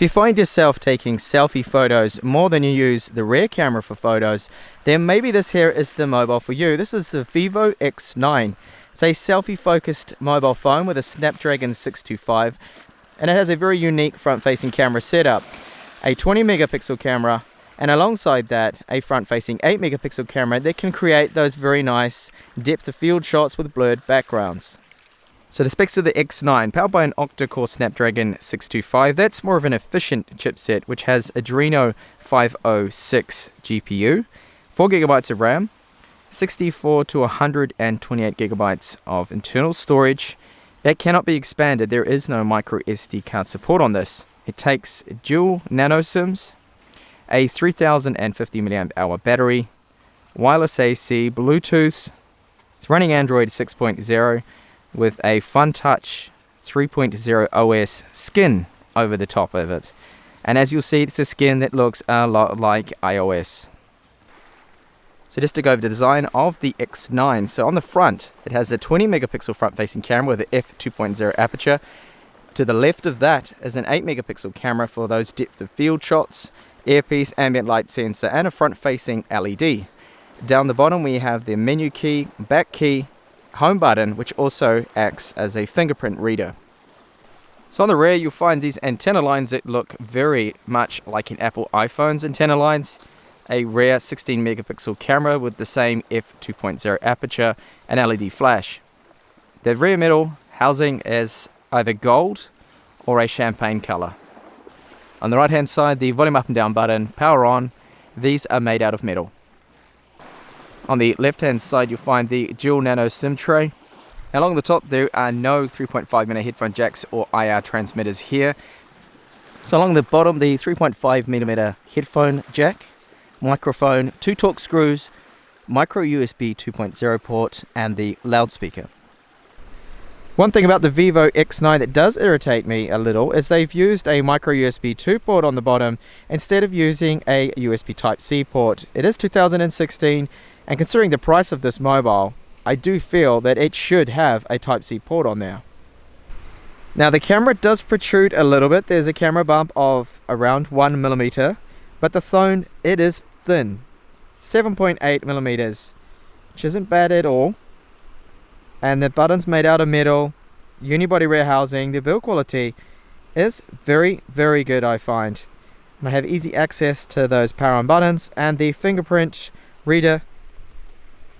If you find yourself taking selfie photos more than you use the rear camera for photos, then maybe this here is the mobile for you. This is the Vivo X9. It's a selfie-focused mobile phone with a Snapdragon 625, and it has a very unique front-facing camera setup. A 20 megapixel camera, and alongside that, a front-facing 8 megapixel camera that can create those very nice depth of field shots with blurred backgrounds. So the specs of the X9, powered by an octa-core Snapdragon 625, that's more of an efficient chipset which has Adreno 506 GPU, 4GB of RAM, 64 to 128 gigabytes of internal storage. That cannot be expanded. There is no micro SD card support on this. It takes dual nano SIMs, a 3050 mAh battery, wireless AC, Bluetooth. It's running Android 6.0 with a FunTouch 3.0 OS skin over the top of it. And as you'll see, it's a skin that looks a lot like iOS. So just to go over the design of the X9. So on the front, it has a 20 megapixel front-facing camera with an f2.0 aperture. To the left of that is an 8 megapixel camera for those depth of field shots, earpiece, ambient light sensor, and a front-facing LED. Down the bottom we have the menu key, back key, home button, which also acts as a fingerprint reader. So on the rear you'll find these antenna lines that look very much like an Apple iPhone's antenna lines. A rear 16 megapixel camera with the same f2.0 aperture and LED flash. The rear middle housing is either gold or a champagne color. On the right hand side, the volume up and down button, power on, these are made out of metal. On the left hand side you'll find the dual nano SIM tray. Along the top there are no 3.5mm headphone jacks or IR transmitters here. So along the bottom, the 3.5mm headphone jack, microphone, 2 Torx screws, micro USB 2.0 port, and the loudspeaker. One thing about the Vivo X9 that does irritate me a little is they've used a micro USB 2 port on the bottom instead of using a USB Type-C port. It is 2016, and considering the price of this mobile, I do feel that it should have a Type-C port on there. Now the camera does protrude a little bit. There's a camera bump of around 1mm, but the phone, it is thin, 7.8mm, which isn't bad at all. And the button's made out of metal, unibody rear housing. The build quality is very, very good, I find. And I have easy access to those power on buttons, and the fingerprint reader,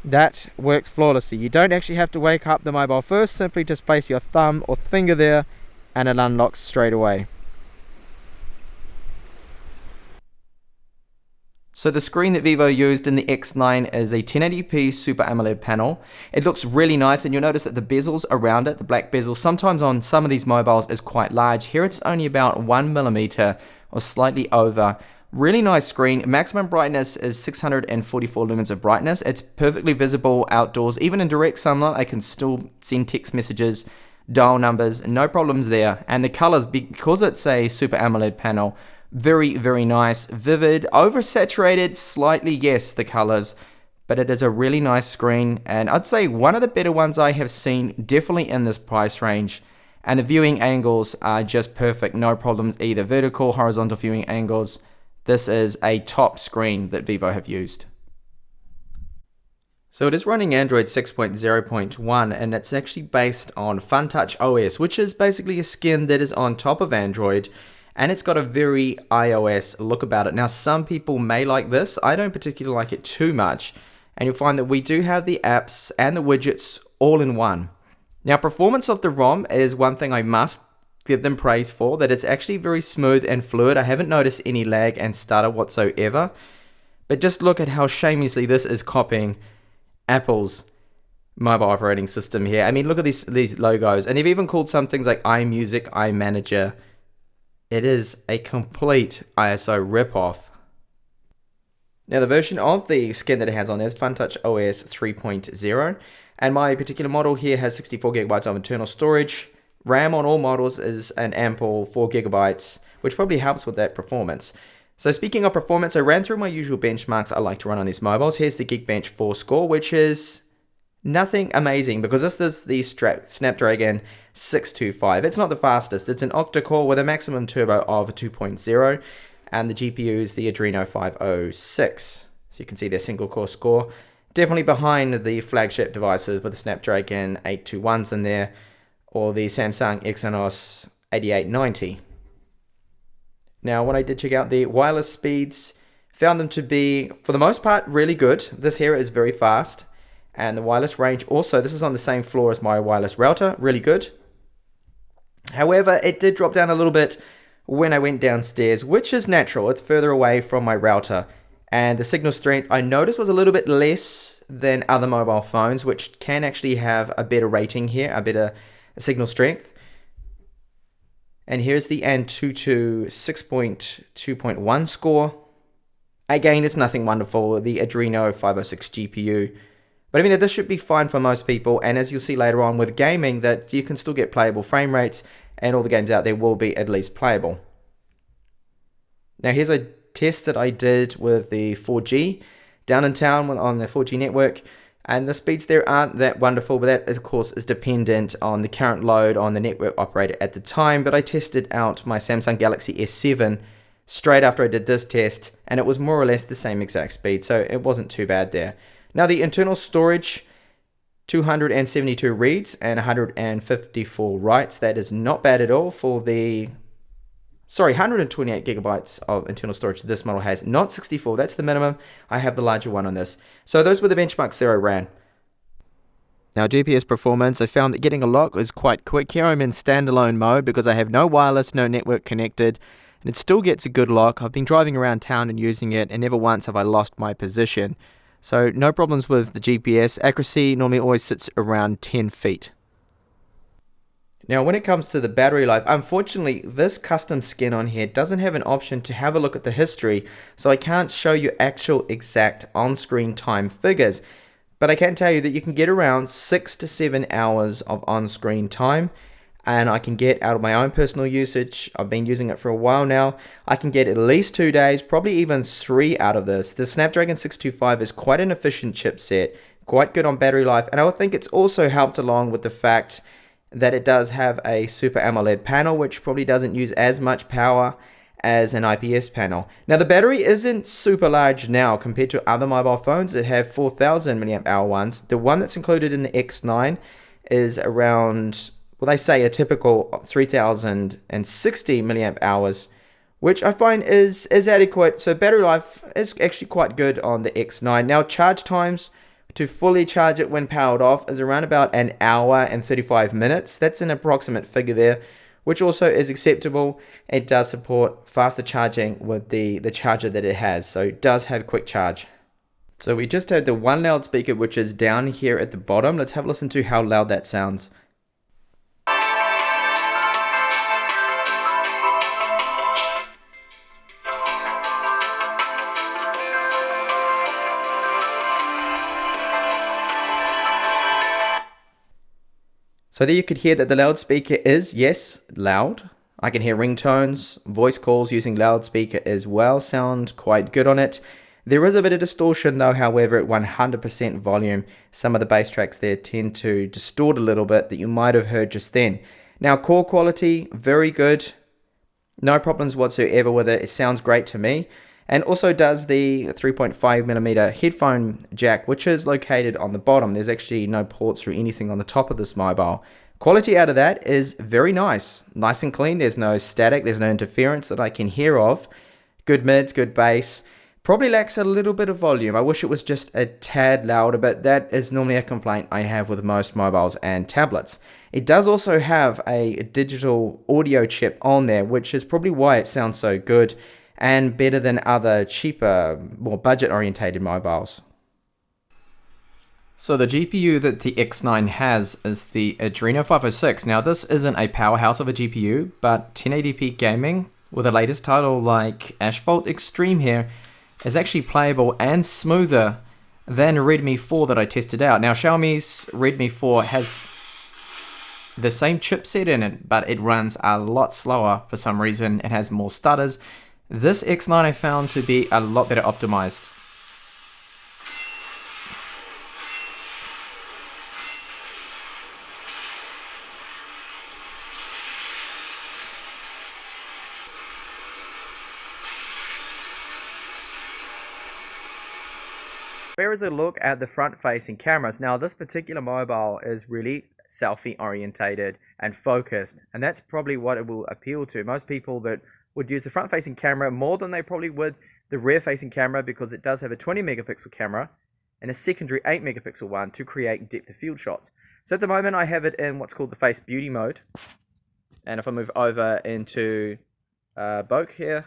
that works flawlessly. You don't actually have to wake up the mobile first, simply just place your thumb or finger there and it unlocks straight away. So the screen that Vivo used in the X9 is a 1080p Super AMOLED panel. It looks really nice, and you'll notice that the bezels around it, the black bezel, sometimes on some of these mobiles is quite large. Here it's only about 1mm or slightly over. Really nice screen. Maximum brightness is 644 lumens of brightness. It's perfectly visible outdoors. Even in direct sunlight, I can still send text messages, dial numbers, no problems there. And the colors, because it's a Super AMOLED panel, very, very nice, vivid, oversaturated slightly, yes, the colors, but it is a really nice screen, and I'd say one of the better ones I have seen, definitely in this price range. And the viewing angles are just perfect, no problems either, vertical, horizontal viewing angles. This is a top screen that Vivo have used. So it is running Android 6.0.1, and it's actually based on FunTouch OS, which is basically a skin that is on top of Android. And it's got a very iOS look about it. Now, some people may like this. I don't particularly like it too much. And you'll find that we do have the apps and the widgets all in one. Now, performance of the ROM is one thing I must give them praise for, that it's actually very smooth and fluid. I haven't noticed any lag and stutter whatsoever. But just look at how shamelessly this is copying Apple's mobile operating system here. I mean, look at these logos. And they've even called some things like iMusic, iManager. It is a complete ISO ripoff. Now the version of the skin that it has on there is FunTouch OS 3.0, and my particular model here has 64GB of internal storage. RAM on all models is an ample 4GB, which probably helps with that performance. So speaking of performance, I ran through my usual benchmarks I like to run on these mobiles. Here's the Geekbench 4 score, which is Nothing amazing, because this is the Snapdragon 625. It's not the fastest. It's an octa-core with a maximum turbo of 2.0, and the GPU is the Adreno 506. So you can see their single core score. Definitely behind the flagship devices with the Snapdragon 821s in there, or the Samsung Exynos 8890. Now, when I did check out the wireless speeds, found them to be, for the most part, really good. This here is very fast. And the wireless range also, this is on the same floor as my wireless router, really good. However, it did drop down a little bit when I went downstairs, which is natural. It's further away from my router. And the signal strength I noticed was a little bit less than other mobile phones, which can actually have a better rating here, a better signal strength. And here's the Antutu 6.2.1 score. Again, it's nothing wonderful, the Adreno 506 GPU. But I mean, this should be fine for most people, and as you'll see later on with gaming, that you can still get playable frame rates, and all the games out there will be at least playable. Now here's a test that I did with the 4G down in town on the 4G network, and the speeds there aren't that wonderful, but that of course is dependent on the current load on the network operator at the time. But I tested out my Samsung Galaxy S7 straight after I did this test, and it was more or less the same exact speed, so it wasn't too bad there. Now the internal storage, 272 reads and 154 writes. That is not bad at all for the, 128 gigabytes of internal storage this model has, not 64. That's the minimum. I have the larger one on this. So those were the benchmarks there I ran. Now GPS performance, I found that getting a lock was quite quick. Here I'm in standalone mode because I have no wireless, no network connected, and it still gets a good lock. I've been driving around town and using it, and never once have I lost my position. So no problems with the GPS. Accuracy normally always sits around 10 feet. Now when it comes to the battery life, unfortunately this custom skin on here doesn't have an option to have a look at the history, so I can't show you actual exact on-screen time figures. But I can tell you that you can get around 6 to 7 hours of on-screen time, and I can get, out of my own personal usage, I've been using it for a while now, I can get at least 2 days, probably even 3 out of this. The Snapdragon 625 is quite an efficient chipset, quite good on battery life, and I would think it's also helped along with the fact that it does have a Super AMOLED panel, which probably doesn't use as much power as an IPS panel. Now the battery isn't super large now compared to other mobile phones that have 4000 mAh ones. The one that's included in the X9 is around, well, they say a typical 3060 milliamp hours, which I find is adequate. So battery life is actually quite good on the X9. Now charge times to fully charge it when powered off is around about an hour and 35 minutes. That's an approximate figure there, which also is acceptable. It does support faster charging with the charger that it has, so it does have quick charge. So we just had the one loudspeaker, which is down here at the bottom. Let's have a listen to how loud that sounds. So there you could hear that the loudspeaker is, yes, loud. I can hear ringtones, voice calls using loudspeaker as well, sound quite good on it. There is a bit of distortion though, however, at 100% volume. Some of the bass tracks there tend to distort a little bit that you might have heard just then. Now call quality, very good. No problems whatsoever with it. It sounds great to me. And also does the 3.5mm headphone jack, which is located on the bottom. There's actually no ports or anything on the top of this mobile. Quality out of that is very nice. Nice and clean. There's no static. There's no interference that I can hear of. Good mids, good bass. Probably lacks a little bit of volume. I wish it was just a tad louder, but that is normally a complaint I have with most mobiles and tablets. It does also have a digital audio chip on there, which is probably why it sounds so good and better than other cheaper, more budget-orientated mobiles. So the GPU that the X9 has is the Adreno 506. Now this isn't a powerhouse of a GPU, but 1080p gaming with the latest title like Asphalt Extreme here is actually playable and smoother than Redmi 4 that I tested out. Now Xiaomi's Redmi 4 has the same chipset in it, but it runs a lot slower for some reason. It has more stutters. This X9 I found to be a lot better optimized. Here is a look at the front-facing cameras. Now, this particular mobile is really selfie orientated and focused, and that's probably what it will appeal to most people that would use the front-facing camera more than they probably would the rear-facing camera, because it does have a 20 megapixel camera and a secondary 8 megapixel one to create depth of field shots. So at the moment I have it in what's called the face beauty mode, and if I move over into bokeh here,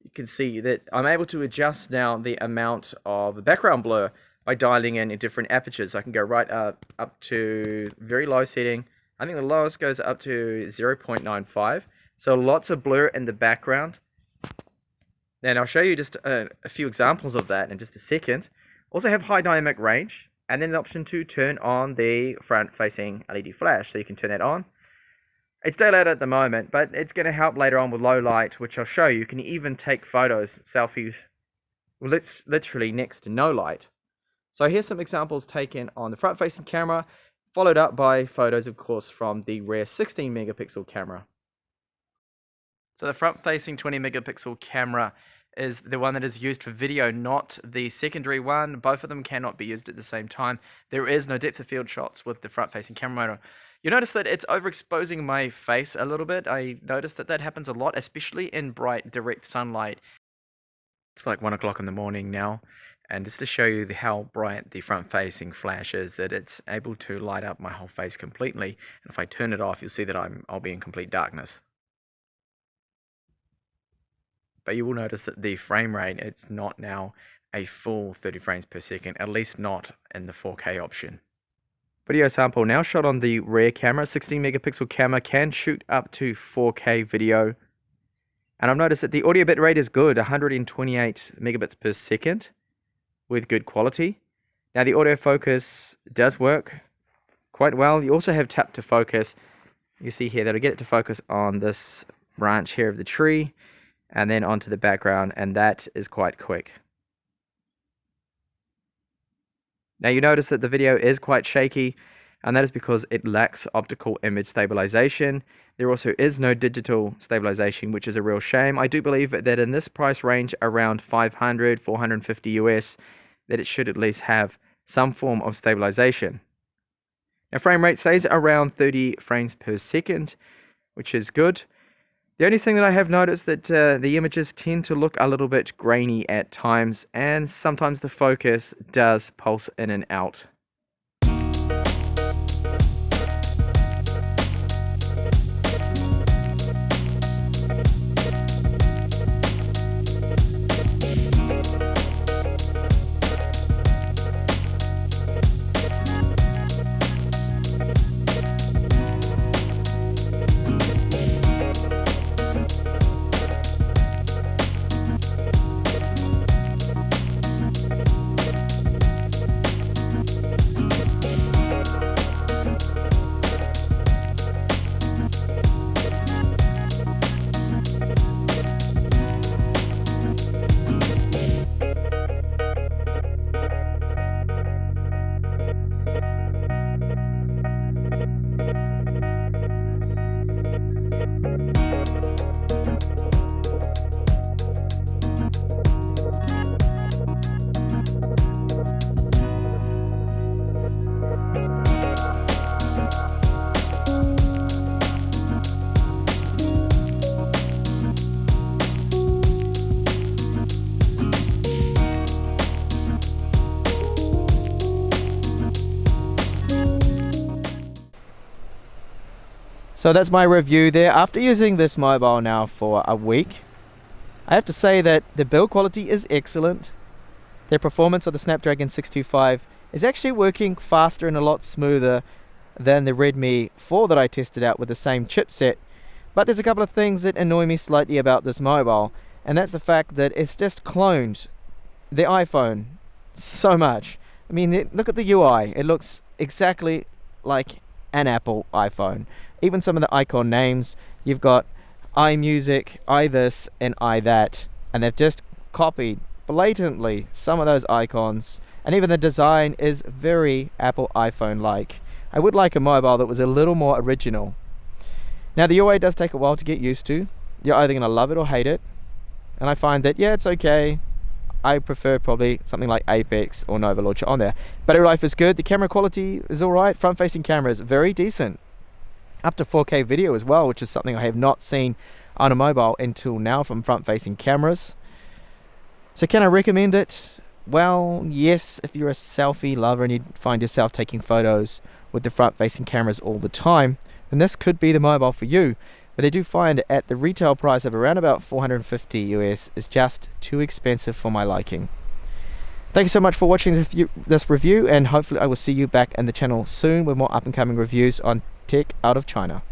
you can see that I'm able to adjust now the amount of background blur by dialing in different apertures. I can go right up to very low setting. I think the lowest goes up to 0.95. So lots of blur in the background. And I'll show you just a few examples of that in just a second. Also have high dynamic range, and then an option to turn on the front-facing LED flash. So you can turn that on. It's daylight at the moment, but it's going to help later on with low light, which I'll show you. You can even take photos, selfies, literally next to no light. So here's some examples taken on the front-facing camera, followed up by photos, of course, from the rear 16 megapixel camera. So the front-facing 20 megapixel camera is the one that is used for video, not the secondary one. Both of them cannot be used at the same time. There is no depth of field shots with the front-facing camera mode. You'll notice that it's overexposing my face a little bit. I noticed that happens a lot, especially in bright, direct sunlight. It's like 1 o'clock in the morning now, and just to show you how bright the front-facing flash is, that it's able to light up my whole face completely. And if I turn it off, you'll see that I'll be in complete darkness. But you will notice that the frame rate, it's not now a full 30 frames per second, at least not in the 4K option. Video sample now shot on the rear camera. 16 megapixel camera can shoot up to 4K video. And I've noticed that the audio bit rate is good, 128 megabits per second with good quality. Now the autofocus does work quite well. You also have tap to focus. You see here that'll get it to focus on this branch here of the tree, and then onto the background, and that is quite quick. Now you notice that the video is quite shaky, and that is because it lacks optical image stabilization. There also is no digital stabilization, which is a real shame. I do believe that in this price range, around 500, 450 US, that it should at least have some form of stabilization. Now frame rate stays around 30 frames per second, which is good. The only thing that I have noticed that the images tend to look a little bit grainy at times, and sometimes the focus does pulse in and out. So that's my review there. After using this mobile now for a week, I have to say that the build quality is excellent. The performance of the Snapdragon 625 is actually working faster and a lot smoother than the Redmi 4 that I tested out with the same chipset. But there's a couple of things that annoy me slightly about this mobile, and that's the fact that it's just cloned the iPhone so much. I mean, look at the UI. It looks exactly like an Apple iPhone. Even some of the icon names, you've got iMusic, iThis, and iThat, and they've just copied blatantly some of those icons, and even the design is very Apple iPhone-like. I would like a mobile that was a little more original. Now the UI does take a while to get used to. You're either going to love it or hate it, and I find that, yeah, it's okay. I prefer probably something like Apex or Nova Launcher on there. Battery life is good. The camera quality is alright. Front facing camera is very decent. Up to 4K video as well, which is something I have not seen on a mobile until now from front facing cameras. So can I recommend it? Well, yes, if you're a selfie lover and you find yourself taking photos with the front facing cameras all the time, then this could be the mobile for you. But I do find at the retail price of around about $450 US is just too expensive for my liking. Thank you so much for watching this review, and hopefully I will see you back in the channel soon with more up and coming reviews on tech out of China.